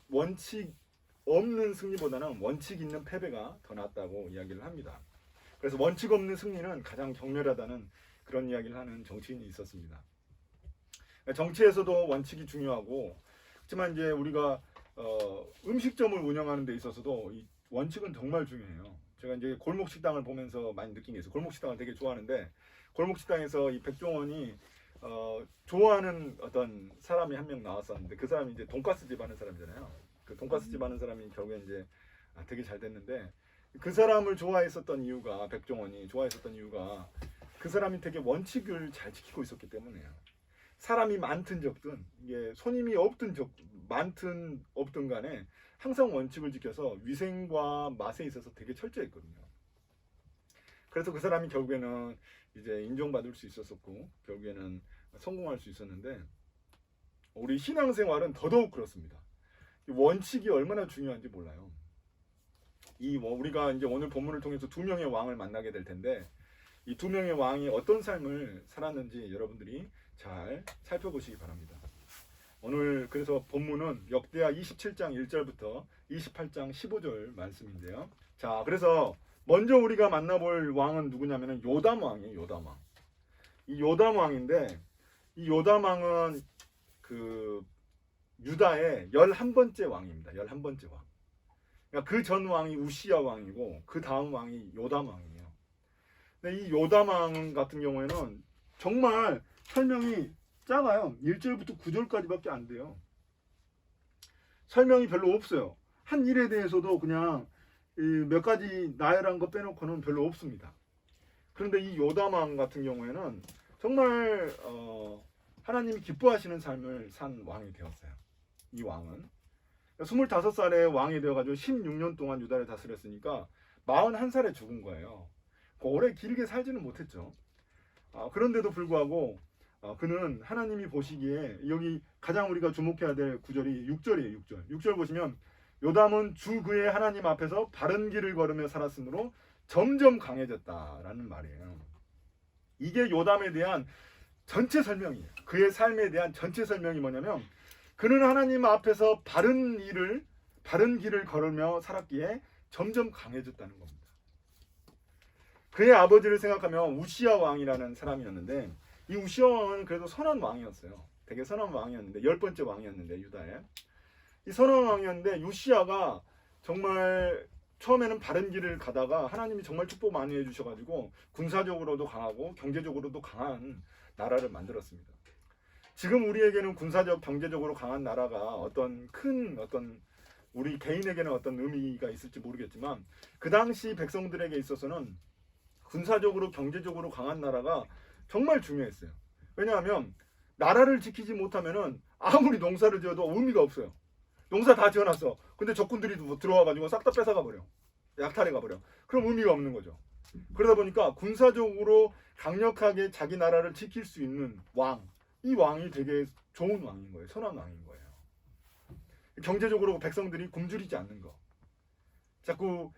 원칙 없는 승리보다는 원칙 있는 패배가 더 낫다고 이야기를 합니다. 그래서 원칙 없는 승리는 가장 격렬하다는 그런 이야기를 하는 정치인이 있었습니다. 정치에서도 원칙이 중요하고, 하지만 이제 우리가 음식점을 운영하는 데 있어서도 이 원칙은 정말 중요해요. 제가 이제 골목 식당을 보면서 많이 느낀 게 있어요. 골목 식당을 되게 좋아하는데, 골목 식당에서 이 백종원이 좋아하는 어떤 사람이 한 명 나왔었는데, 그 사람이 이제 돈가스 집 하는 사람이잖아요. 그 돈가스 집 하는 사람이 결국에 이제 되게 잘 됐는데, 그 사람을 좋아했었던 이유가, 백종원이 좋아했었던 이유가 그 사람이 되게 원칙을 잘 지키고 있었기 때문이에요. 사람이 많든 적든, 이게 손님이 없든 많든 없든 간에 항상 원칙을 지켜서 위생과 맛에 있어서 되게 철저했거든요. 그래서 그 사람이 결국에는 이제 인정받을 수 있었었고, 결국에는 성공할 수 있었는데, 우리 신앙생활은 더더욱 그렇습니다. 원칙이 얼마나 중요한지 몰라요. 우리가 이제 오늘 본문을 통해서 두 명의 왕을 만나게 될 텐데, 이 두 명의 왕이 어떤 삶을 살았는지 여러분들이 잘 살펴보시기 바랍니다. 오늘 그래서 본문은 역대하 27장 1절부터 28장 15절 말씀인데요. 자, 그래서 먼저 우리가 만나볼 왕은 누구냐면은 요담 왕이에요. 요담 왕. 이 요담 왕인데, 이 요담 왕은 그 유다의 11번째 왕입니다. 11번째 왕. 그러니까 그 전 왕이 우시야 왕이고, 그 다음 왕이 요담 왕이에요. 근데 이 요담 왕 같은 경우에는 정말 설명이 작아요. 1절부터 9절까지밖에 안 돼요. 설명이 별로 없어요. 한 일에 대해서도 그냥 몇 가지 나열한 거 빼놓고는 별로 없습니다. 그런데 이 요담 왕 같은 경우에는 정말 하나님이 기뻐하시는 삶을 산 왕이 되었어요. 이 왕은 25살에 왕이 되어가지고 16년 동안 유다를 다스렸으니까 41살에 죽은 거예요. 오래 길게 살지는 못했죠. 그런데도 불구하고 그는 하나님이 보시기에, 여기 가장 우리가 주목해야 될 구절이 6절이에요. 6절 보시면 요담은 주 그의 하나님 앞에서 바른 길을 걸으며 살았으므로 점점 강해졌다라는 말이에요. 이게 요담에 대한 전체 설명이에요. 그의 삶에 대한 전체 설명이 뭐냐면, 그는 하나님 앞에서 바른 길을 걸으며 살았기에 점점 강해졌다는 겁니다. 그의 아버지를 생각하면 우시야 왕이라는 사람이었는데, 이 우시야 왕은 그래도 선한 왕이었어요. 되게 선한 왕이었는데, 10번째 왕이었는데, 유다에 이 선한 왕이었는데, 우시야가 정말 처음에는 바른 길을 가다가 하나님이 정말 축복 많이 해주셔가지고 군사적으로도 강하고 경제적으로도 강한 나라를 만들었습니다. 지금 우리에게는 군사적, 경제적으로 강한 나라가 어떤 우리 개인에게는 어떤 의미가 있을지 모르겠지만, 그 당시 백성들에게 있어서는 군사적으로, 경제적으로 강한 나라가 정말 중요했어요. 왜냐하면 나라를 지키지 못하면은 아무리 농사를 지어도 의미가 없어요. 농사 다 지어놨어. 근데 적군들이 들어와가지고 싹 다 뺏어가 버려. 약탈해 가버려. 그럼 의미가 없는 거죠. 그러다 보니까 군사적으로 강력하게 자기 나라를 지킬 수 있는 왕, 이 왕이 되게 좋은 왕인 거예요. 선한 왕인 거예요. 경제적으로 백성들이 굶주리지 않는 거. 자꾸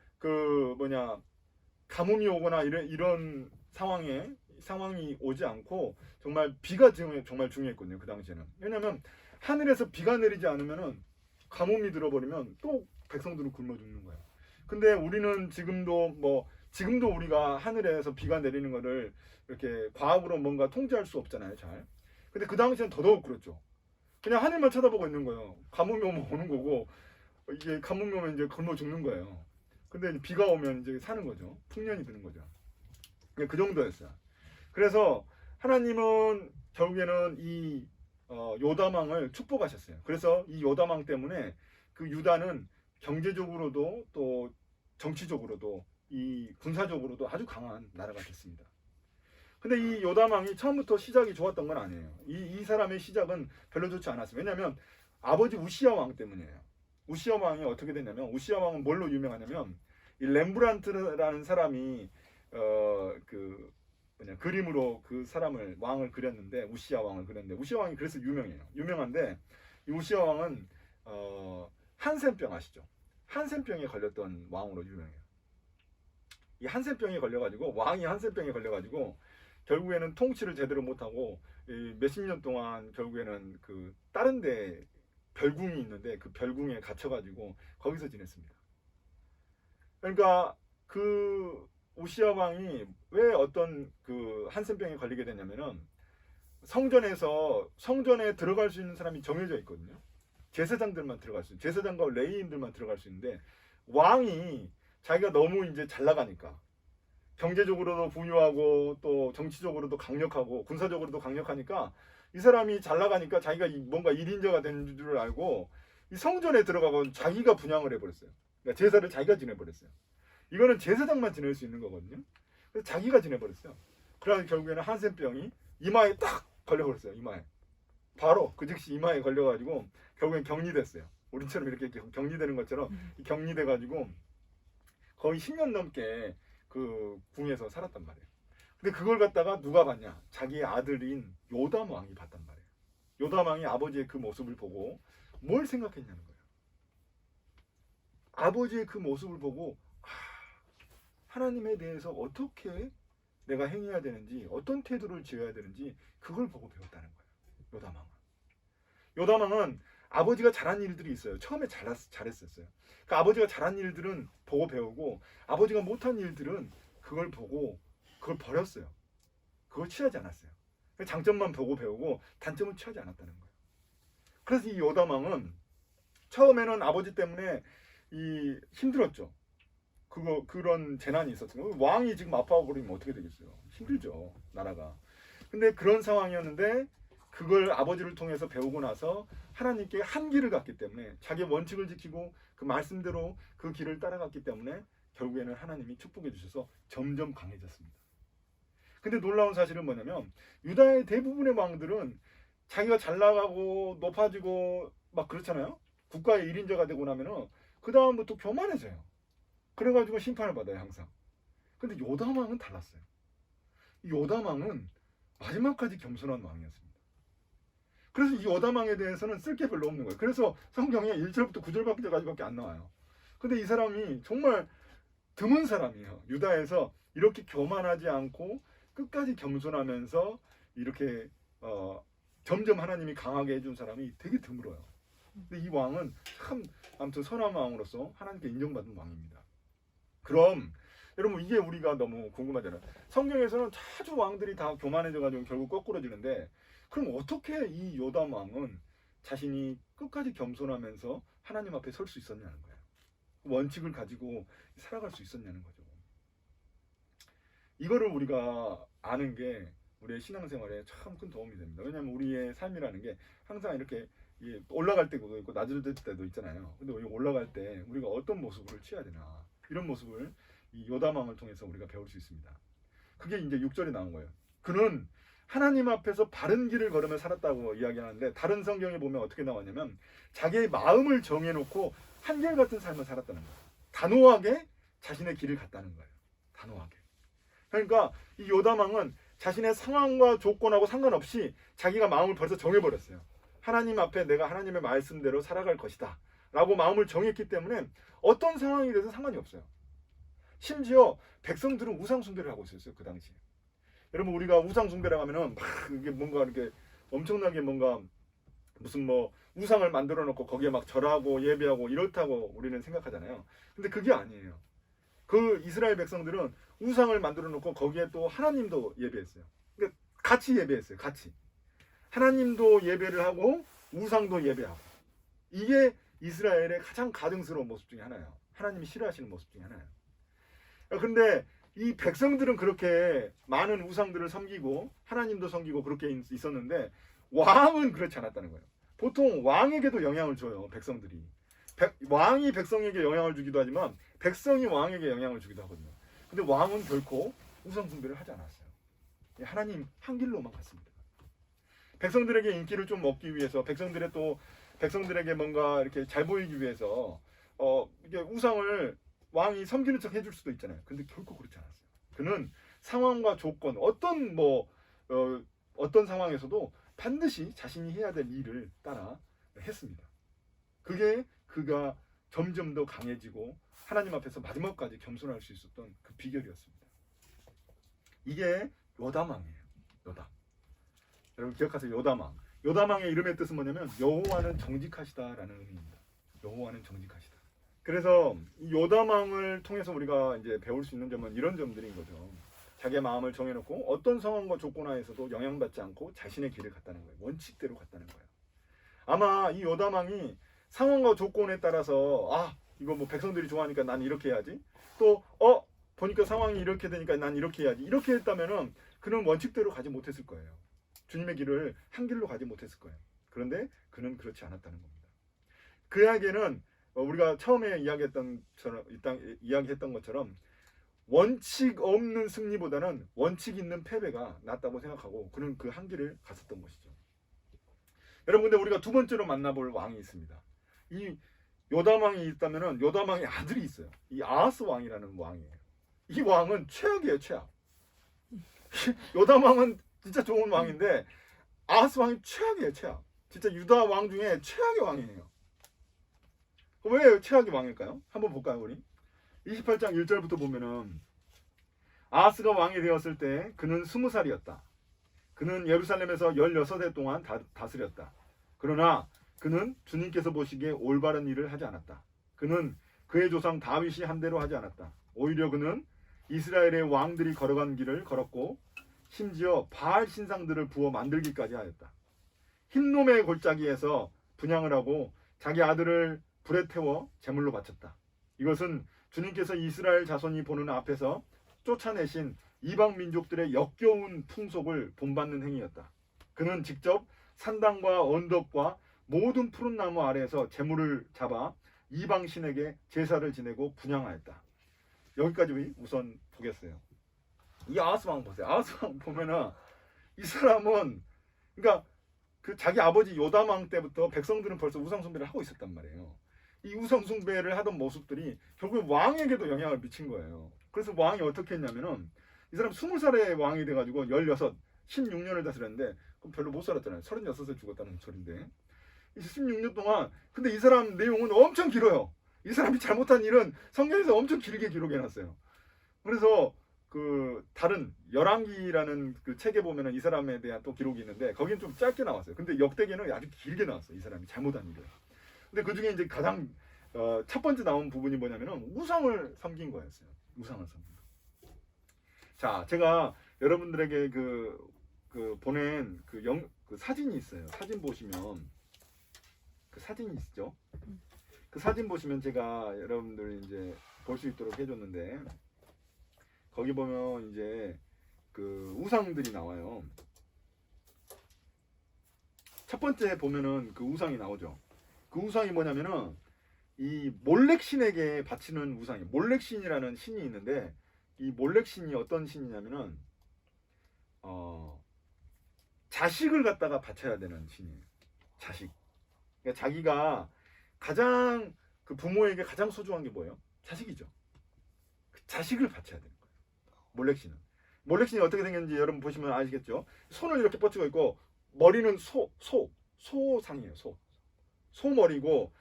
가뭄이 오거나 이런 상황이 오지 않고, 정말 비가 정말 중요했거든요. 그 당시에는. 왜냐하면 하늘에서 비가 내리지 않으면은 가뭄이 들어버리면 또 백성들은 굶어 죽는 거예요. 근데 우리는 지금도 우리가 하늘에서 비가 내리는 거를 이렇게 과학으로 뭔가 통제할 수 없잖아요, 잘. 근데 그 당시엔 더더욱 그렇죠. 그냥 하늘만 쳐다보고 있는 거예요. 가뭄이 오면 오는 거고, 이게 가뭄이 오면 이제 굶어 죽는 거예요. 근데 비가 오면 이제 사는 거죠. 풍년이 드는 거죠. 그 정도였어요. 그래서 하나님은 결국에는 이 요담 왕을 축복하셨어요. 그래서 이 요담 왕 때문에 그 유다는 경제적으로도 또 정치적으로도 이 군사적으로도 아주 강한 나라가 됐습니다. 근데 이 요담 왕이 처음부터 시작이 좋았던 건 아니에요. 이 사람의 시작은 별로 좋지 않았어요. 왜냐하면 아버지 우시야 왕 때문이에요. 우시야 왕이 어떻게 됐냐면, 우시야 왕은 뭘로 유명하냐면, 이 렘브란트라는 사람이 그림으로 그 사람을, 왕을 그렸는데, 우시야 왕을 그렸는데, 우시야 왕이 그래서 유명해요. 유명한데, 이 우시야 왕은 한센병 아시죠? 한센병에 걸렸던 왕으로 유명해요. 이 한센병에 걸려가지고, 왕이 한센병에 걸려가지고 결국에는 통치를 제대로 못하고 몇십 년 동안 결국에는 다른 데 별궁이 있는데 그 별궁에 갇혀가지고 거기서 지냈습니다. 그러니까 그 우시아 왕이 왜 어떤 그 한센병에 걸리게 되냐면은 성전에 들어갈 수 있는 사람이 정해져 있거든요. 제사장들만 들어갈 수 있는, 제사장과 레위인들만 들어갈 수 있는데 왕이 자기가 너무 이제 잘 나가니까 경제적으로도 부유하고 또 정치적으로도 강력하고 군사적으로도 강력하니까 이 사람이 잘 나가니까 자기가 뭔가 일인자가 된 줄 알고 이 성전에 들어가고 자기가 분향을 해버렸어요. 그러니까 제사를 자기가 지내버렸어요. 이거는 제사장만 지낼 수 있는 거거든요. 그래서 자기가 지내버렸어요. 그래서 결국에는 한센병이 이마에 딱 걸려버렸어요. 이마에. 바로 그 즉시 이마에 걸려가지고 결국엔 격리됐어요. 우리처럼 이렇게 격리되는 것처럼 격리돼가지고 거의 10년 넘게 그 궁에서 살았단 말이에요. 근데 그걸 갖다가 누가 봤냐? 자기의 아들인 요담 왕이 봤단 말이에요. 요담 왕이 아버지의 그 모습을 보고 뭘 생각했냐는 거예요. 아버지의 그 모습을 보고 하나님에 대해서 어떻게 내가 행해야 되는지, 어떤 태도를 지어야 되는지 그걸 보고 배웠다는 거예요. 요담 왕은. 요담 왕은 아버지가 잘한 일들이 있어요. 처음에 잘했었어요. 그러니까 아버지가 잘한 일들은 보고 배우고 아버지가 못한 일들은 그걸 보고 그걸 버렸어요. 그걸 취하지 않았어요. 장점만 보고 배우고 단점은 취하지 않았다는 거예요. 그래서 이 요담 왕은 처음에는 아버지 때문에 힘들었죠. 그런 재난이 있었어요. 왕이 지금 아파하고 그러면 어떻게 되겠어요? 힘들죠, 나라가. 근데 그런 상황이었는데 그걸 아버지를 통해서 배우고 나서 하나님께 한 길을 갔기 때문에 자기의 원칙을 지키고 그 말씀대로 그 길을 따라갔기 때문에 결국에는 하나님이 축복해 주셔서 점점 강해졌습니다. 근데 놀라운 사실은 뭐냐면 유다의 대부분의 왕들은 자기가 잘 나가고 높아지고 막 그렇잖아요. 국가의 일인자가 되고 나면은 그 다음부터 교만해져요. 그래가지고 심판을 받아요, 항상. 근데 요담 왕은 달랐어요. 이 요담 왕은 마지막까지 겸손한 왕이었습니다. 그래서 이 요담 왕에 대해서는 쓸 게 별로 없는 거예요. 그래서 성경에 1절부터 9절까지밖에 안 나와요. 근데 이 사람이 정말 드문 사람이에요. 유다에서 이렇게 교만하지 않고 끝까지 겸손하면서 이렇게 점점 하나님이 강하게 해준 사람이 되게 드물어요. 근데 이 왕은 참 아무튼 선한 왕으로서 하나님께 인정받은 왕입니다. 그럼 여러분 이게 우리가 너무 궁금하잖아요. 성경에서는 자주 왕들이 다 교만해져가지고 결국 거꾸로지는데 그럼 어떻게 이 요담 왕은 자신이 끝까지 겸손하면서 하나님 앞에 설 수 있었냐는 거예요. 원칙을 가지고 살아갈 수 있었냐는 거죠. 이거를 우리가 아는 게 우리의 신앙생활에 참 큰 도움이 됩니다. 왜냐하면 우리의 삶이라는 게 항상 이렇게 올라갈 때도 있고 낮을 때도 있잖아요. 근데 올라갈 때 우리가 어떤 모습을 취해야 되나 이런 모습을 이 요담왕을 통해서 우리가 배울 수 있습니다. 그게 이제 6절에 나온 거예요. 그는 하나님 앞에서 바른 길을 걸으며 살았다고 이야기하는데 다른 성경에 보면 어떻게 나왔냐면 자기의 마음을 정해놓고 한결같은 삶을 살았다는 거예요. 단호하게 자신의 길을 갔다는 거예요. 단호하게. 그러니까 이 요담왕은 자신의 상황과 조건하고 상관없이 자기가 마음을 벌써 정해버렸어요. 하나님 앞에 내가 하나님의 말씀대로 살아갈 것이다 라고 마음을 정했기 때문에 어떤 상황이 돼서 상관이 없어요. 심지어 백성들은 우상 숭배를 하고 있었어요. 그 당시에. 여러분 우리가 우상 숭배를 하면은 막 이게 뭔가 이렇게 엄청나게 뭔가 무슨 뭐 우상을 만들어 놓고 거기에 막 절하고 예배하고 이렇다고 우리는 생각하잖아요. 근데 그게 아니에요. 그 이스라엘 백성들은 우상을 만들어 놓고 거기에 또 하나님도 예배했어요. 그러니까 같이 예배했어요. 같이. 하나님도 예배를 하고 우상도 예배하고. 이게 이스라엘의 가장 가증스러운 모습 중에 하나예요. 하나님이 싫어하시는 모습 중에 하나예요. 그런데 이 백성들은 그렇게 많은 우상들을 섬기고 하나님도 섬기고 그렇게 있었는데 왕은 그렇지 않았다는 거예요. 보통 왕에게도 영향을 줘요. 백성들이. 왕이 백성에게 영향을 주기도 하지만 백성이 왕에게 영향을 주기도 하거든요. 근데 왕은 결코 우상 숭배를 하지 않았어요. 하나님 한 길로만 갔습니다. 백성들에게 인기를 좀 얻기 위해서 백성들에게 뭔가 이렇게 잘 보이기 위해서 이게 우상을 왕이 섬기는 척 해줄 수도 있잖아요. 근데 결코 그렇지 않았어요. 그는 상황과 조건 어떤 상황에서도 반드시 자신이 해야 될 일을 따라 했습니다. 그게 그가 점점 더 강해지고 하나님 앞에서 마지막까지 겸손할 수 있었던 그 비결이었습니다. 이게 요담왕이에요. 요담. 여러분 기억하세요. 요담왕. 요담왕의 이름의 뜻은 뭐냐면 여호와는 정직하시다라는 의미입니다. 여호와는 정직하시다. 그래서 이 요담왕을 통해서 우리가 이제 배울 수 있는 점은 이런 점들인 거죠. 자기의 마음을 정해놓고 어떤 상황과 조건 하에서도 영향받지 않고 자신의 길을 갔다는 거예요. 원칙대로 갔다는 거예요. 아마 이 요담왕이 상황과 조건에 따라서 이거 뭐 백성들이 좋아하니까 난 이렇게 해야지. 또 보니까 상황이 이렇게 되니까 난 이렇게 해야지. 이렇게 했다면은 그는 원칙대로 가지 못했을 거예요. 주님의 길을 한 길로 가지 못했을 거예요. 그런데 그는 그렇지 않았다는 겁니다. 그에게는 우리가 처음에 이야기했던 것처럼 원칙 없는 승리보다는 원칙 있는 패배가 낫다고 생각하고 그는 그 한 길을 갔었던 것이죠. 여러분, 근데 우리가 두 번째로 만나볼 왕이 있습니다. 이 요담 왕이 있다면은 요담 왕의 아들이 있어요. 이 아하스 왕이라는 왕이에요. 이 왕은 최악이에요, 최악. 요담 왕은 진짜 좋은 왕인데 아하스 왕이 최악이에요, 최악. 진짜 유다 왕 중에 최악의 왕이에요. 왜 최악의 왕일까요? 한번 볼까요, 우리? 28장 1절부터 보면은 아하스가 왕이 되었을 때 그는 20살이었다. 그는 예루살렘에서 16해 동안 다스렸다. 그러나 그는 주님께서 보시기에 올바른 일을 하지 않았다. 그는 그의 조상 다윗이 한 대로 하지 않았다. 오히려 그는 이스라엘의 왕들이 걸어간 길을 걸었고 심지어 바알 신상들을 부어 만들기까지 하였다. 흰놈의 골짜기에서 분향을 하고 자기 아들을 불에 태워 제물로 바쳤다. 이것은 주님께서 이스라엘 자손이 보는 앞에서 쫓아내신 이방 민족들의 역겨운 풍속을 본받는 행위였다. 그는 직접 산당과 언덕과 모든 푸른 나무 아래에서 제물을 잡아 이방 신에게 제사를 지내고 분향하였다. 여기까지 우선 보겠어요. 이 아하스 왕 보세요. 아하스 왕 보면은 이 사람은 그러니까 그 자기 아버지 요담 왕 때부터 백성들은 벌써 우상 숭배를 하고 있었단 말이에요. 이 우상 숭배를 하던 모습들이 결국 왕에게도 영향을 미친 거예요. 그래서 왕이 어떻게 했냐면은 이 사람 20살에 왕이 돼가지고 16년을 다스렸는데 그럼 별로 못 살았잖아요. 36에 죽었다는 소린데 16년 동안. 근데 이 사람 내용은 엄청 길어요. 이 사람이 잘못한 일은 성경에서 엄청 길게 기록해놨어요. 그래서 그 다른 열왕기라는 그 책에 보면은 이 사람에 대한 또 기록이 있는데 거기는 좀 짧게 나왔어요. 근데 역대기는 아주 길게 나왔어요. 이 사람이 잘못한 일을. 근데 그 중에 이제 가장 첫 번째 나온 부분이 뭐냐면은 우상을 섬긴 거였어요. 우상을 섬긴 거. 자, 제가 여러분들에게 그 보낸 그 사진이 있어요. 사진 보시면 그 사진이 있죠. 그 사진 보시면 제가 여러분들 이제 볼 수 있도록 해줬는데 거기 보면 이제 그 우상들이 나와요. 첫 번째 보면은 그 우상이 나오죠. 그 우상이 뭐냐면은 이 몰렉 신에게 바치는 우상이에요. 몰렉 신이라는 신이 있는데 이 몰렉 신이 어떤 신이냐면은 자식을 갖다가 바쳐야 되는 신이에요. 자식. 그러니까 자기가 가장 그 부모에게 가장 소중한 게 뭐예요? 자식이죠. 그 자식을 바쳐야 되는 거예요. 몰렉 신은. 몰렉 신이 어떻게 생겼는지 여러분 보시면 아시겠죠? 손을 이렇게 뻗치고 있고 머리는 소상이에요. 소머리고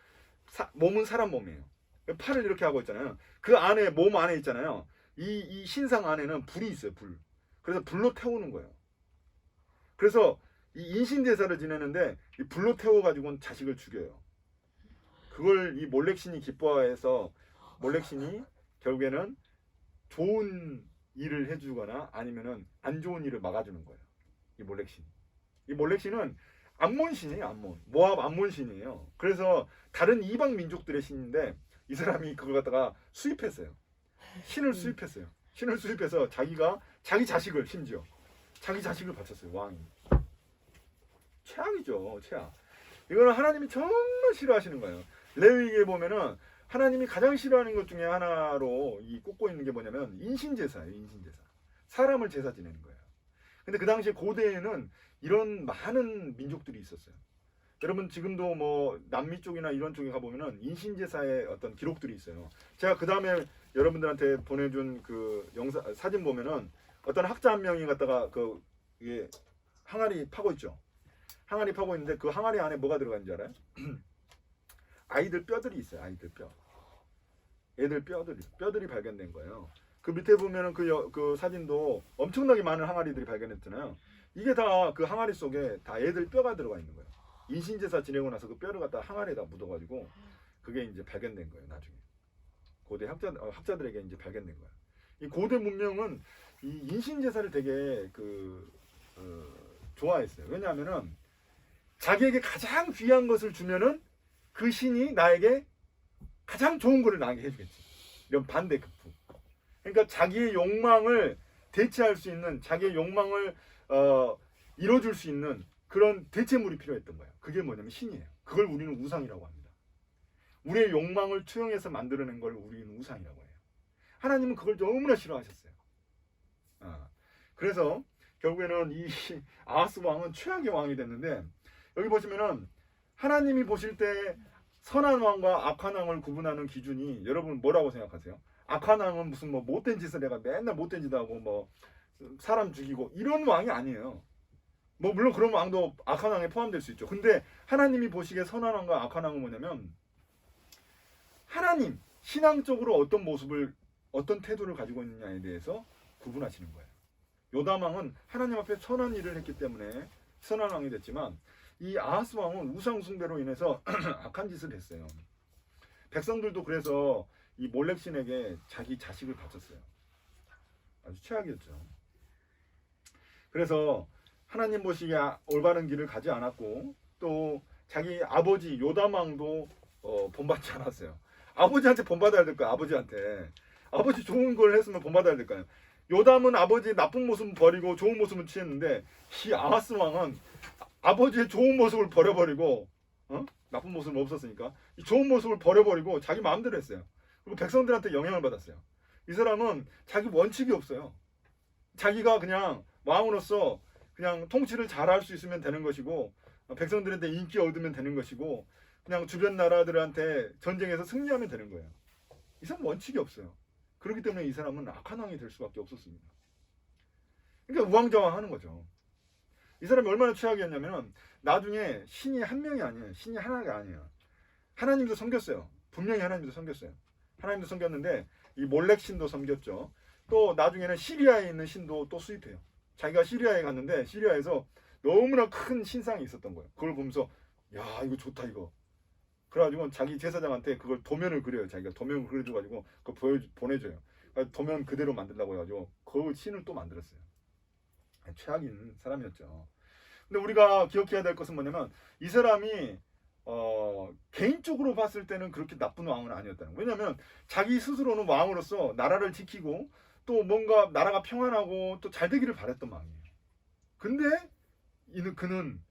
몸은 사람 몸이에요. 팔을 이렇게 하고 있잖아요. 그 안에 몸 안에 있잖아요. 이 신상 안에는 불이 있어요. 불. 그래서 불로 태우는 거예요. 그래서 이 인신 제사를 지내는데 이 불로 태워 가지고는 자식을 죽여요. 그걸 이 몰렉 신이 기뻐해서 몰렉 신이 결국에는 좋은 일을 해주거나 아니면은 안 좋은 일을 막아주는 거예요. 이 몰렉 신. 이 몰렉 신은 암몬 신이에요. 암몬. 모압 암몬 신이에요. 그래서 다른 이방 민족들의 신인데 이 사람이 그걸 갖다가 수입했어요. 신을 수입했어요. 신을 수입해서 자기가 자기 자식을 심지어 자기 자식을 바쳤어요. 왕이. 최악이죠. 최악. 이거는 하나님이 정말 싫어하시는 거예요. 레위기에 보면은 하나님이 가장 싫어하는 것 중에 하나로 이 꼽고 있는 게 뭐냐면 인신제사예요. 인신제사. 사람을 제사 지내는 거예요. 근데 그 당시에 고대에는 이런 많은 민족들이 있었어요. 여러분 지금도 뭐 남미 쪽이나 이런 쪽에 가보면은 인신제사의 어떤 기록들이 있어요. 제가 그 다음에 여러분들한테 보내준 그 사진 보면은 어떤 학자 한 명이 갖다가 이게 항아리 파고 있죠. 항아리 파고 있는데 그 항아리 안에 뭐가 들어가는지 알아요? 아이들 뼈들이 있어요. 아이들 뼈. 애들 뼈들이 발견된 거예요. 그 밑에 보면은 그 사진도 엄청나게 많은 항아리들이 발견했잖아요. 이게 다 그 항아리 속에 다 애들 뼈가 들어가 있는 거예요. 인신제사 지내고 나서 그 뼈를 갖다 항아리에다 묻어가지고 그게 이제 발견된 거예요. 나중에 고대 학자들에게 이제 발견된 거예요. 이 고대 문명은 이 인신제사를 되게 좋아했어요. 왜냐하면은 자기에게 가장 귀한 것을 주면은 그 신이 나에게 가장 좋은 거를 나에게 해주겠지. 이런 반대급부. 그러니까 자기의 욕망을 대체할 수 있는, 자기의 욕망을 이뤄줄 수 있는 그런 대체물이 필요했던 거예요. 그게 뭐냐면 신이에요. 그걸 우리는 우상이라고 합니다. 우리의 욕망을 투영해서 만들어낸 걸 우리는 우상이라고 해요. 하나님은 그걸 너무나 싫어하셨어요. 그래서 결국에는 이 아하스 왕은 최악의 왕이 됐는데, 여기 보시면은 하나님이 보실 때 선한 왕과 악한 왕을 구분하는 기준이 여러분 뭐라고 생각하세요? 악한 왕은 무슨 뭐 못된 짓을 내가 맨날 못된 짓 하고 뭐 사람 죽이고 이런 왕이 아니에요. 뭐 물론 그런 왕도 악한 왕에 포함될 수 있죠. 근데 하나님이 보시기에 선한 왕과 악한 왕은 뭐냐면 하나님 신앙적으로 어떤 모습을 어떤 태도를 가지고 있느냐에 대해서 구분하시는 거예요. 요담 왕은 하나님 앞에 선한 일을 했기 때문에 선한 왕이 됐지만 이 아하스 왕은 우상 숭배로 인해서 악한 짓을 했어요. 백성들도 그래서 이 몰렉신에게 자기 자식을 바쳤어요. 아주 최악이었죠. 그래서 하나님 보시기에 올바른 길을 가지 않았고 또 자기 아버지 요담 왕도 본받지 않았어요. 아버지한테 본받아야 될 거야. 아버지 좋은 걸 했으면 본받아야 될 거야. 요담은 아버지의 나쁜 모습을 버리고 좋은 모습을 취했는데 이 아하스 왕은 아버지의 좋은 모습을 버려버리고 나쁜 모습은 없었으니까 이 좋은 모습을 버려버리고 자기 마음대로 했어요. 그리고 백성들한테 영향을 받았어요. 이 사람은 자기 원칙이 없어요. 자기가 그냥 왕으로서 그냥 통치를 잘할 수 있으면 되는 것이고 백성들한테 인기 얻으면 되는 것이고 그냥 주변 나라들한테 전쟁에서 승리하면 되는 거예요. 이 사람 원칙이 없어요. 그렇기 때문에 이 사람은 악한 왕이 될 수밖에 없었습니다. 그러니까 우왕좌왕하는 거죠. 이 사람이 얼마나 최악이었냐면 나중에 신이 한 명이 아니에요. 신이 하나가 아니에요. 하나님도 섬겼어요. 분명히 하나님도 섬겼어요. 하나님도 섬겼는데 이 몰렉 신도 섬겼죠. 또 나중에는 시리아에 있는 신도 또 수입해요. 자기가 시리아에 갔는데 시리아에서 너무나 큰 신상이 있었던 거예요. 그걸 보면서 야 이거 좋다 이거. 그래가지고 자기 제사장한테 그걸 도면을 그려요. 자기가 도면을 그려줘가지고 그걸 보내줘요. 그러니까 도면 그대로 만들라고 해가지고 그 신을 또 만들었어요. 최악인 사람이었죠. 근데 우리가 기억해야 될 것은 뭐냐면 이 사람이 개인적으로 봤을 때는 그렇게 나쁜 왕은 아니었다는 거예요. 왜냐하면 자기 스스로는 왕으로서 나라를 지키고 또 뭔가 나라가 평안하고 또 잘 되기를 바랬던 왕이에요. 근데 그는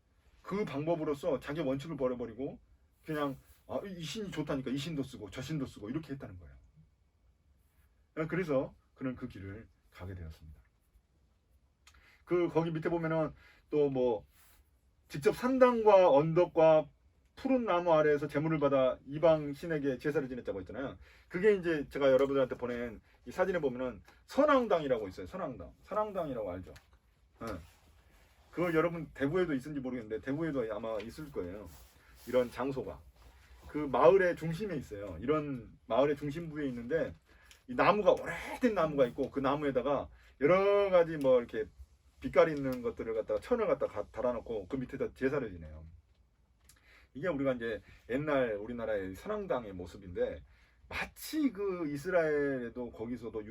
그 방법으로서 자기 원칙을 버려버리고 그냥 이 신이 좋다니까 이 신도 쓰고 저 신도 쓰고 이렇게 했다는 거예요. 그래서 그는 그 길을 가게 되었습니다. 거기 밑에 보면은 또 뭐 직접 산당과 언덕과 푸른 나무 아래에서 제물을 받아 이방 신에게 제사를 지냈다고 했잖아요. 그게 이제 제가 여러분들한테 보낸 이 사진에 보면은 선왕당이라고 있어요. 선왕당이라고 알죠? 네. 그거 여러분 대구에도 있는지 모르겠는데 대구에도 아마 있을 거예요. 이런 장소가 그 마을의 중심에 있어요. 이런 마을의 중심부에 있는데 이 나무가 오래된 나무가 있고 그 나무에다가 여러 가지 뭐 이렇게 빛깔 있는 것들을 갖다가 천을 갖다가 달아놓고 그 밑에다 제사를 지내요. 이게 우리가 이제 옛날 우리나라의 선왕당의 모습인데 마치 그 이스라엘에도 거기서도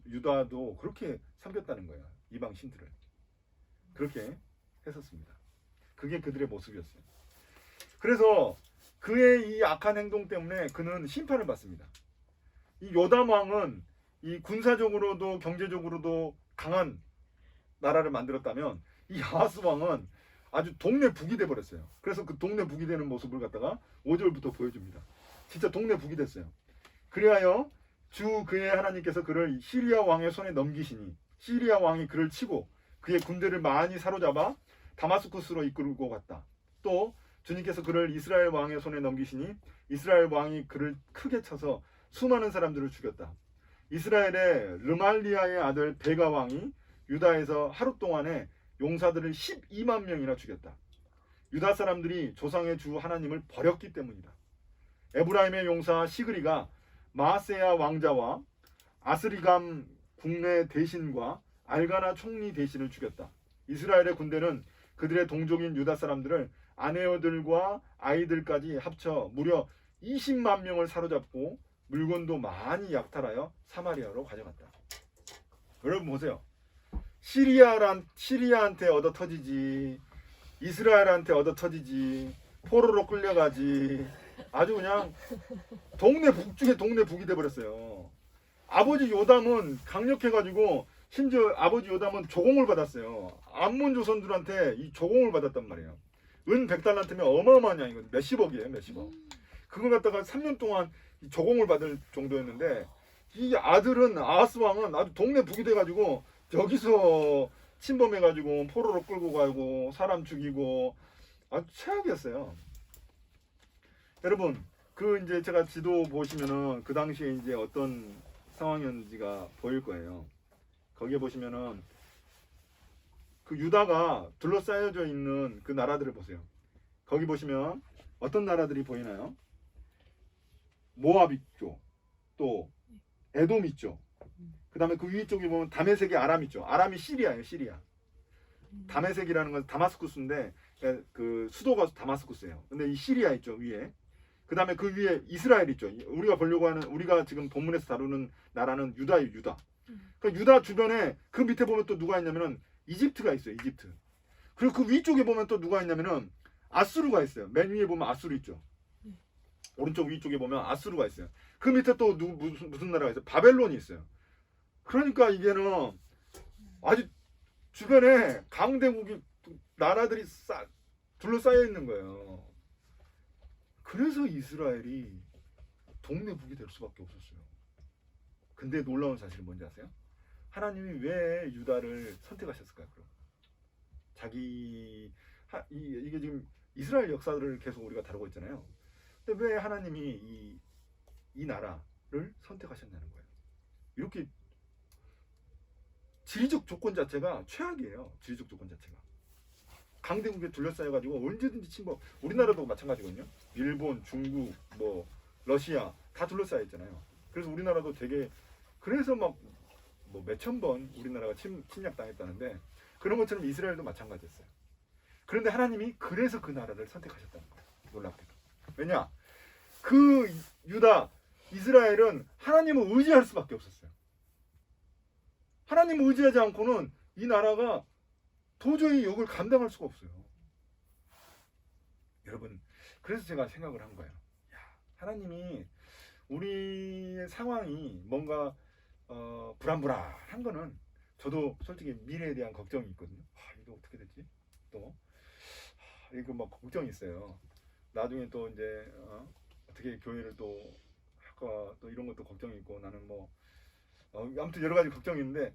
유다도 그렇게 섬겼다는 거예요. 이방 신들을 그렇게 했었습니다. 그게 그들의 모습이었어요. 그래서 그의 이 악한 행동 때문에 그는 심판을 받습니다. 이 요담 왕은 이 군사적으로도 경제적으로도 강한 나라를 만들었다면 이 아하스 왕은 아주 동네 북이 돼 버렸어요. 그래서 그 동네 북이 되는 모습을 갖다가 5절부터 보여줍니다. 진짜 동네 북이 됐어요. 그리하여 주 그의 하나님께서 그를 시리아 왕의 손에 넘기시니 시리아 왕이 그를 치고 그의 군대를 많이 사로잡아 다마스쿠스로 이끌고 갔다. 또 주님께서 그를 이스라엘 왕의 손에 넘기시니 이스라엘 왕이 그를 크게 쳐서 수많은 사람들을 죽였다. 이스라엘의 르말리아의 아들 베가 왕이 유다에서 하루 동안에 용사들을 12만 명이나 죽였다. 유다 사람들이 조상의 주 하나님을 버렸기 때문이다. 에브라임의 용사 시그리가 마세야 왕자와 아스리감 국내 대신과 알가나 총리 대신을 죽였다. 이스라엘의 군대는 그들의 동족인 유다 사람들을 아내들과 아이들까지 합쳐 무려 20만 명을 사로잡고 물건도 많이 약탈하여 사마리아로 가져갔다. 여러분 보세요. 시리아한테 얻어 터지지, 이스라엘한테 얻어 터지지, 포로로 끌려가지. 아주 그냥 동네 북 중에 동네 북이 돼버렸어요. 아버지 요담은 강력해가지고 심지어 아버지 요담은 조공을 받았어요. 암몬 조선들한테 이 조공을 받았단 말이에요. 은 100달란트면 어마어마한 양이거든요. 몇십억이에요, 몇십억. 그걸 갖다가 3년 동안 조공을 받을 정도였는데 이 아들은 아하스 왕은 아주 동네 북이 돼가지고 여기서 침범해가지고 포로로 끌고 가고 사람 죽이고 아주 최악이었어요. 여러분 그 이제 제가 지도 보시면은 그 당시에 이제 어떤 상황이었는지가 보일 거예요. 거기에 보시면은 그 유다가 둘러싸여져 있는 그 나라들을 보세요. 거기 보시면 어떤 나라들이 보이나요? 모압 있죠. 또 에돔 있죠. 그 다음에 그 위쪽에 보면 다메섹이 아람 있죠. 아람이 시리아예요. 시리아. 다메섹이라는 건 다마스쿠스인데 그 수도가 다마스쿠스예요. 근데 이 시리아 있죠. 위에. 그 다음에 그 위에 이스라엘 있죠. 우리가 보려고 하는 우리가 지금 본문에서 다루는 나라는 유다예요. 유다. 그러니까 유다 주변에 그 밑에 보면 또 누가 있냐면은 이집트가 있어요. 이집트. 그리고 그 위쪽에 보면 또 누가 있냐면은 아수르가 있어요. 맨 위에 보면 아수르 있죠. 오른쪽 위쪽에 보면 아수르가 있어요. 그 밑에 또 무슨 나라가 있어요? 바벨론이 있어요. 그러니까 이게는 아주 주변에 강대국이 나라들이 둘러싸여 있는 거예요. 그래서 이스라엘이 동네 북이 될 수밖에 없었어요. 근데 놀라운 사실은 뭔지 아세요? 하나님이 왜 유다를 선택하셨을까요? 그럼 이게 지금 이스라엘 역사를 계속 우리가 다루고 있잖아요. 근데 왜 하나님이 이 나라를 선택하셨냐는 거예요. 이렇게 지리적 조건 자체가 최악이에요. 지리적 조건 자체가 강대국에 둘러싸여가지고 언제든지 침범. 우리나라도 마찬가지거든요. 일본, 중국, 뭐 러시아 다 둘러싸여 있잖아요. 그래서 우리나라도 되게 그래서 막 뭐 몇천 번 우리나라가 침략당했다는데 그런 것처럼 이스라엘도 마찬가지였어요. 그런데 하나님이 그래서 그 나라를 선택하셨다는 거예요. 놀랍게도. 왜냐? 그 유다, 이스라엘은 하나님을 의지할 수밖에 없었어요. 하나님을 의지하지 않고는 이 나라가 도저히 욕을 감당할 수가 없어요. 여러분, 그래서 제가 생각을 한 거예요. 야, 하나님이 우리의 상황이 뭔가 불안불안한 거는 저도 솔직히 미래에 대한 걱정이 있거든요. 이거 어떻게 됐지? 또 이거 막 걱정이 있어요. 나중에 또 이제 어떻게 교회를 또 할까 또 이런 것도 걱정이 있고 나는 뭐 아무튼 여러 가지 걱정이 있는데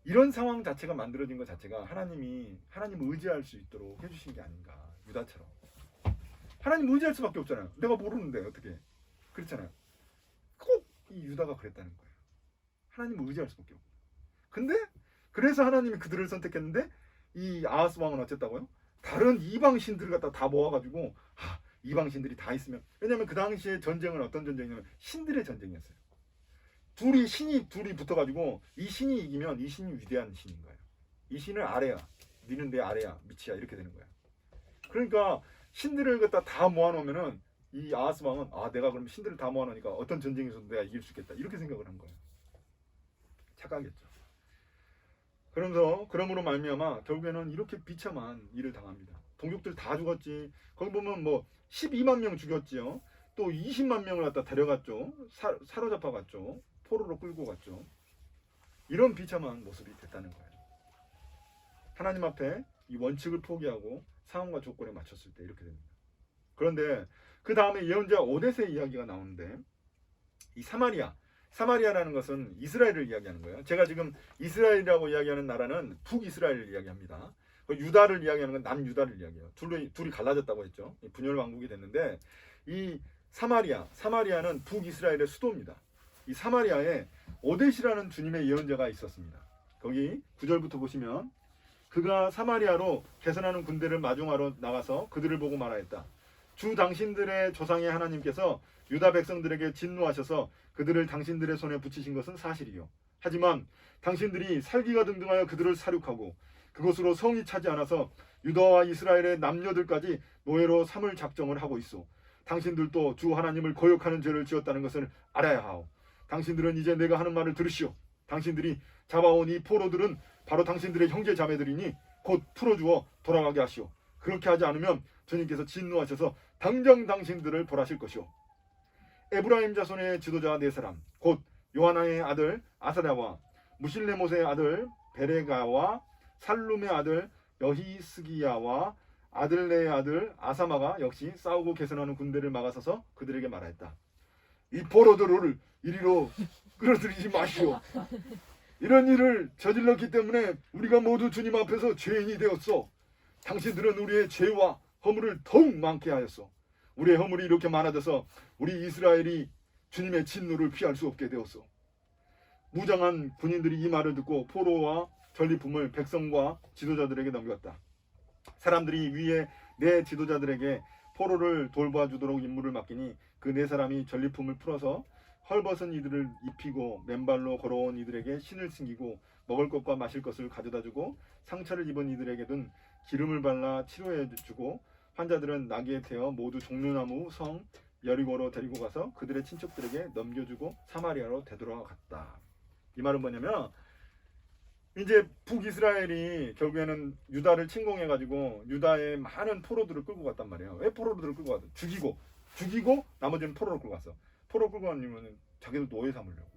이런 상황 자체가 만들어진 것 자체가 하나님을 의지할 수 있도록 해주신 게 아닌가. 유다처럼 하나님 의지할 수밖에 없잖아요. 내가 모르는데 어떻게 그렇잖아요. 꼭 이 유다가 그랬다는 거예요. 하나님을 의지할 수밖에 없고. 근데 그래서 하나님이 그들을 선택했는데 이 아하스 왕은 어쨌다고요? 다른 이방 신들을 갖다 다 모아가지고 이방 신들이 다 있으면 왜냐하면 그 당시에 전쟁은 어떤 전쟁이냐면 신들의 전쟁이었어요. 신이 둘이 붙어가지고 이 신이 이기면 이 신이 위대한 신인 거예요. 이 신은 아래야, 니는 내 아래야, 밑이야 이렇게 되는 거예요. 그러니까 신들을 갖다 다 모아놓으면은 이 아하스 왕은 내가 그럼 신들을 다 모아놓으니까 어떤 전쟁에서도 내가 이길 수 있겠다 이렇게 생각을 한 거예요. 착각했죠. 그러므로 말미암아 결국에는 이렇게 비참한 일을 당합니다. 동족들 다 죽었지. 거기 보면 뭐 12만 명 죽였지요. 또 20만 명을 갖다 데려갔죠. 사로잡아갔죠. 포로로 끌고 갔죠. 이런 비참한 모습이 됐다는 거예요. 하나님 앞에 이 원칙을 포기하고 상황과 조건에 맞췄을 때 이렇게 됩니다. 그런데 그 다음에 예언자 오뎃의 이야기가 나오는데 이 사마리아라는 것은 이스라엘을 이야기하는 거예요. 제가 지금 이스라엘이라고 이야기하는 나라는 북이스라엘을 이야기합니다. 유다를 이야기하는 건 남유다를 이야기해요. 둘이 갈라졌다고 했죠. 분열 왕국이 됐는데 이 사마리아는 북이스라엘의 수도입니다. 이 사마리아에 오뎃이라는 주님의 예언자가 있었습니다. 거기 9절부터 보시면 그가 사마리아로 개선하는 군대를 마중하러 나가서 그들을 보고 말하였다. 주 당신들의 조상의 하나님께서 유다 백성들에게 진노하셔서 그들을 당신들의 손에 붙이신 것은 사실이요. 하지만 당신들이 살기가 등등하여 그들을 살육하고 그것으로 성이 차지 않아서 유다와 이스라엘의 남녀들까지 노예로 삼을 작정을 하고 있어. 당신들도 주 하나님을 거역하는 죄를 지었다는 것을 알아야 하오. 당신들은 이제 내가 하는 말을 들으시오. 당신들이 잡아온 이 포로들은 바로 당신들의 형제 자매들이니 곧 풀어주어 돌아가게 하시오. 그렇게 하지 않으면 주님께서 진노하셔서 당장 당신들을 벌하실 것이오. 에브라임 자손의 지도자 네 사람, 곧 요하나의 아들 아사랴와 무실레못의 아들 베레가와 살룸의 아들 여히스기야와 아들레의 아들 아사마가 역시 싸우고 개선하는 군대를 막아서서 그들에게 말하였다. 이 포로들을 이리로 끌어들이지 마시오. 이런 일을 저질렀기 때문에 우리가 모두 주님 앞에서 죄인이 되었어. 당신들은 우리의 죄와 허물을 더욱 많게 하였어. 우리의 허물이 이렇게 많아져서 우리 이스라엘이 주님의 진노를 피할 수 없게 되었어. 무장한 군인들이 이 말을 듣고 포로와 전리품을 백성과 지도자들에게 넘겼다. 사람들이 위에 네 지도자들에게 포로를 돌봐주도록 임무를 맡기니 그 네 사람이 전리품을 풀어서 헐벗은 이들을 입히고 맨발로 걸어온 이들에게 신을 신기고 먹을 것과 마실 것을 가져다주고 상처를 입은 이들에게는 기름을 발라 치료해주고 환자들은 나귀에 태워 모두 종려나무 성 여리고로 데리고 가서 그들의 친척들에게 넘겨주고 사마리아로 되돌아갔다. 이 말은 뭐냐면 이제 북이스라엘이 결국에는 유다를 침공해가지고 유다의 많은 포로들을 끌고 갔단 말이에요. 왜 포로들을 끌고 갔어? 죽이고 나머지는 포로를 끌고 갔어. 포로 끌고 가면 자기도 노예 삼으려고.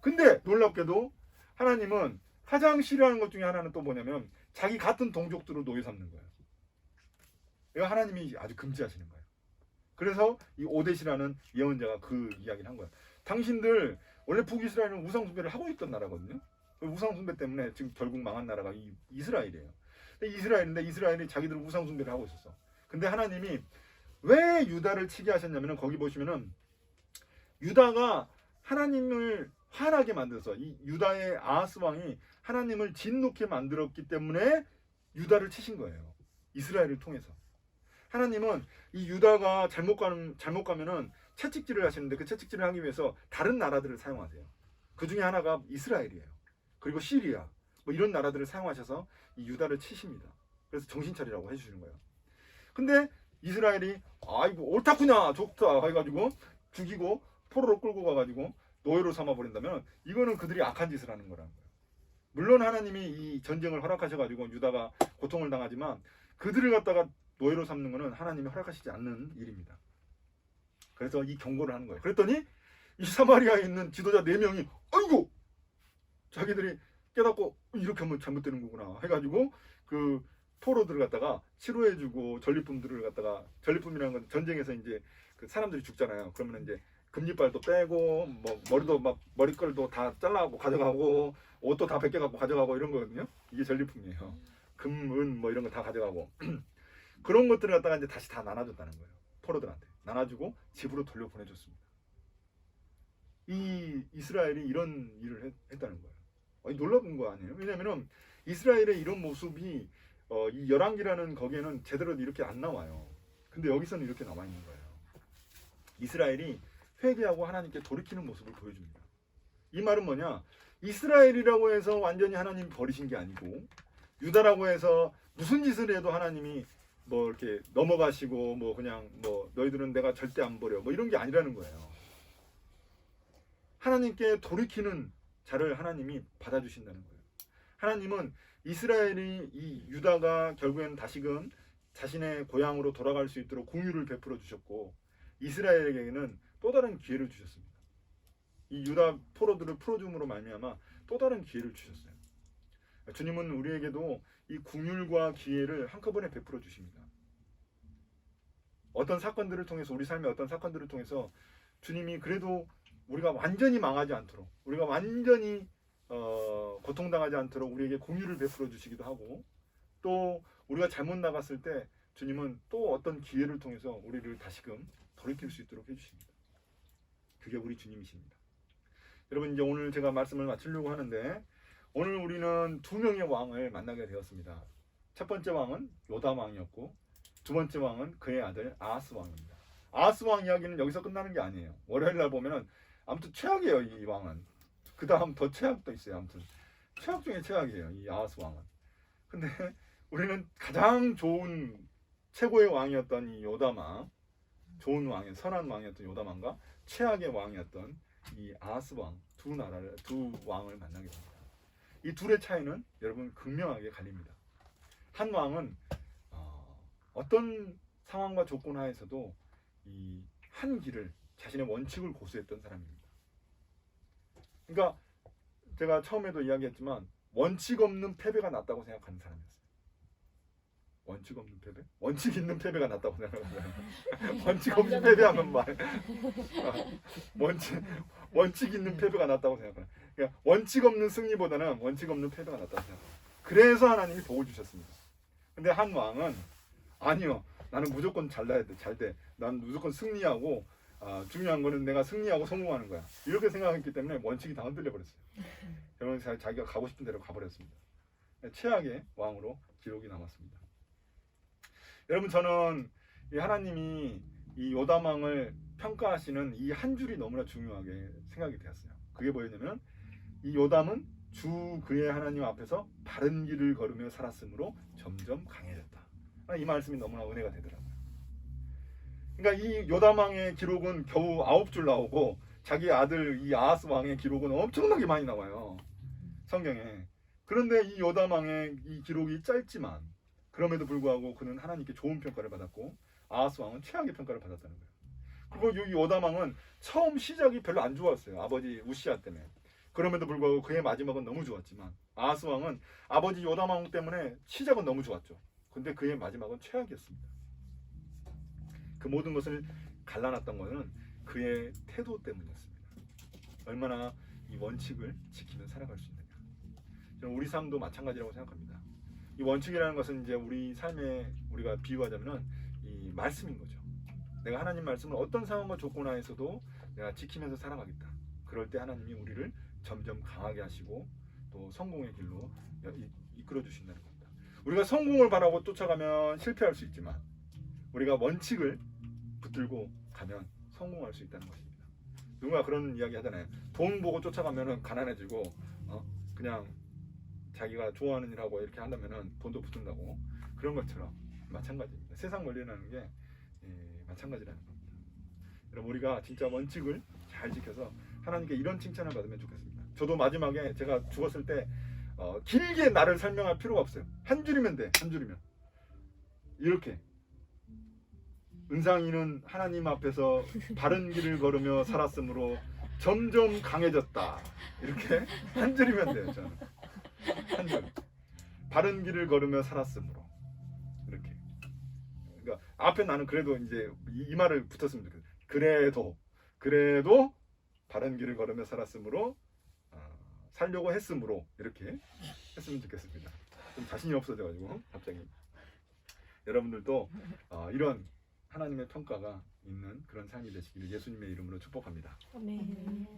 근데 놀랍게도 하나님은 가장 싫어하는 것 중에 하나는 또 뭐냐면 자기 같은 동족들을 노예 삼는 거예요. 이거 하나님이 아주 금지하시는 거예요. 그래서 이 오뎃이라는 예언자가 그 이야기를 한 거예요. 당신들 원래 북이스라엘은 우상숭배를 하고 있던 나라거든요. 우상숭배 때문에 지금 결국 망한 나라가 이스라엘이에요. 근데 이스라엘이 자기들 우상숭배를 하고 있었어. 근데 하나님이 왜 유다를 치게 하셨냐면은 거기 보시면은 유다가 하나님을 화나게 만들어서 이 유다의 아하스 왕이 하나님을 진노케 만들었기 때문에 유다를 치신 거예요. 이스라엘을 통해서. 하나님은 이 유다가 잘못 가면은 채찍질을 하시는데 그 채찍질을 하기 위해서 다른 나라들을 사용하세요. 그 중에 하나가 이스라엘이에요. 그리고 시리아 뭐 이런 나라들을 사용하셔서 이 유다를 치십니다. 그래서 정신 차리라고 해주시는 거예요. 근데 이스라엘이 아이고 옳다구나 좋다 해가지고 죽이고 포로로 끌고 가가지고 노예로 삼아버린다면 이거는 그들이 악한 짓을 하는 거라는 거예요. 물론 하나님이 이 전쟁을 허락하셔가지고 유다가 고통을 당하지만 그들을 갖다가 노예로 삼는 것은 하나님이 허락하시지 않는 일입니다. 그래서 이 경고를 하는 거예요. 그랬더니 이 사마리아에 있는 지도자 4명이 아이고 자기들이 깨닫고 이렇게 하면 잘못되는 거구나 해가지고 그 포로들을 갖다가 치료해주고 전리품들을 갖다가 전리품이라는 건 전쟁에서 이제 그 사람들이 죽잖아요. 그러면 이제 금리발도 빼고 뭐 머리도 막 머리끌도 다 잘라가고 가져가고 옷도 다 벗겨갖고 가져가고 이런 거거든요. 이게 전리품이에요. 금, 은 뭐 이런 거 다 가져가고 그런 것들을 갖다가 이제 다시 다 나눠줬다는 거예요. 포로들한테 나눠주고 집으로 돌려보내줬습니다. 이 이스라엘이 이런 일을 했다는 거예요. 놀라운 거 아니에요? 왜냐면은 이스라엘의 이런 모습이 이 열왕기라는 거기에는 제대로 이렇게 안 나와요. 근데 여기서는 이렇게 나와 있는 거예요. 이스라엘이 회개하고 하나님께 돌이키는 모습을 보여줍니다. 이 말은 뭐냐? 이스라엘이라고 해서 완전히 하나님이 버리신 게 아니고 유다라고 해서 무슨 짓을 해도 하나님이 뭐 이렇게 넘어가시고 뭐 그냥 뭐 너희들은 내가 절대 안 버려 뭐 이런 게 아니라는 거예요. 하나님께 돌이키는 자를 하나님이 받아주신다는 거예요. 하나님은 이스라엘이 이 유다가 결국에는 다시금 자신의 고향으로 돌아갈 수 있도록 공유를 베풀어 주셨고 이스라엘에게는 또 다른 기회를 주셨습니다. 이 유다 포로들을 풀어줌으로 말미암아 또 다른 기회를 주셨어요. 주님은 우리에게도 이 긍휼과 기회를 한꺼번에 베풀어 주십니다. 어떤 사건들을 통해서 우리 삶의 어떤 사건들을 통해서 주님이 그래도 우리가 완전히 망하지 않도록 우리가 완전히 고통당하지 않도록 우리에게 긍휼을 베풀어 주시기도 하고 또 우리가 잘못 나갔을 때 주님은 또 어떤 기회를 통해서 우리를 다시금 돌이킬 수 있도록 해주십니다. 그게 우리 주님이십니다. 여러분 이제 오늘 제가 말씀을 마치려고 하는데 오늘 우리는 2명의 왕을 만나게 되었습니다. 첫 번째 왕은 요담 왕이었고 두 번째 왕은 그의 아들 아하스 왕입니다. 아하스 왕 이야기는 여기서 끝나는 게 아니에요. 월요일 날 보면은 아무튼 최악이에요. 이 왕은. 그 다음 더 최악도 있어요. 아무튼 최악 중에 최악이에요. 이 아하스 왕은. 근데 우리는 가장 좋은 최고의 왕이었던 이 요담왕, 좋은 왕의 선한 왕이었던 요담왕과 최악의 왕이었던 이 아하스 왕, 두 왕을 만나게 됩니다. 이 둘의 차이는 여러분 극명하게 갈립니다. 한 왕은 어떤 상황과 조건 하에서도 이 한 길을, 자신의 원칙을 고수했던 사람입니다. 그러니까 제가 처음에도 이야기했지만 원칙 없는 패배가 낫다고 생각하는 사람이었어요. 원칙 없는 패배? 원칙 있는 패배가 낫다고 생각하는 사람. 원칙 없는 패배하면 원칙 있는 패배가 낫다고 생각하는. 그러니까 원칙 없는 승리보다는 원칙 없는 패배가 낫다고 생각해요. 그래서 하나님이 복을 주셨습니다. 근데 한 왕은 아니요, 나는 무조건 잘 돼. 난 무조건 승리하고 중요한 거는 내가 승리하고 성공하는 거야. 이렇게 생각했기 때문에 원칙이 다 흔들려 버렸어요. 여러분 자기가 가고 싶은 대로 가버렸습니다. 최악의 왕으로 기록이 남았습니다. 여러분 저는 이 하나님이 이 요담 왕을 평가하시는 이 한 줄이 너무나 중요하게 생각이 되었어요. 그게 뭐였냐면 이 요담은 주 그의 하나님 앞에서 바른 길을 걸으며 살았으므로 점점 강해졌다. 이 말씀이 너무나 은혜가 되더라고요. 그러니까 이 요담 왕의 기록은 겨우 9줄 나오고 자기 아들 이 아하스 왕의 기록은 엄청나게 많이 나와요. 성경에. 그런데 이 요담 왕의 이 기록이 짧지만 그럼에도 불구하고 그는 하나님께 좋은 평가를 받았고 아하스 왕은 최악의 평가를 받았다는 거예요. 그리고 이 요담 왕은 처음 시작이 별로 안 좋았어요. 아버지 우시아 때문에. 그럼에도 불구하고 그의 마지막은 너무 좋았지만 아하스 왕은 아버지 요담 왕 때문에 시작은 너무 좋았죠. 근데 그의 마지막은 최악이었습니다. 그 모든 것을 갈라놨던 것은 그의 태도 때문이었습니다. 얼마나 이 원칙을 지키며 살아갈 수 있느냐. 저는 우리 삶도 마찬가지라고 생각합니다. 이 원칙이라는 것은 이제 우리 삶에 우리가 비유하자면은 이 말씀인 거죠. 내가 하나님 말씀을 어떤 상황과 조건 하에서도 내가 지키면서 살아가겠다. 그럴 때 하나님이 우리를 점점 강하게 하시고 또 성공의 길로 이끌어 주신다는 겁니다. 우리가 성공을 바라고 쫓아가면 실패할 수 있지만 우리가 원칙을 붙들고 가면 성공할 수 있다는 것입니다. 누가 그런 이야기 하잖아요. 돈 보고 쫓아가면은 가난해지고 그냥 자기가 좋아하는 일하고 이렇게 한다면은 돈도 붙는다고. 그런 것처럼 마찬가지입니다. 세상 원리라는 게 마찬가지라는 겁니다. 여러분 우리가 진짜 원칙을 잘 지켜서 하나님께 이런 칭찬을 받으면 좋겠습니다. 저도 마지막에 제가 죽었을 때 길게 나를 설명할 필요가 없어요. 한 줄이면 돼. 한 줄이면. 이렇게 은상이는 하나님 앞에서 바른 길을 걸으며 살았으므로 점점 강해졌다. 이렇게 한 줄이면 돼요. 저는 한 줄. 바른 길을 걸으며 살았으므로 이렇게. 그러니까 앞에 나는 그래도 이제 이 말을 붙였으면 좋겠어요. 그래도 바른 길을 걸으며 살았으므로 살려고 했으므로 이렇게 했으면 좋겠습니다. 좀 자신이 없어져가지고 갑자기. 여러분들도 이런 하나님의 평가가 있는 그런 삶이 되시기를 예수님의 이름으로 축복합니다. 아멘.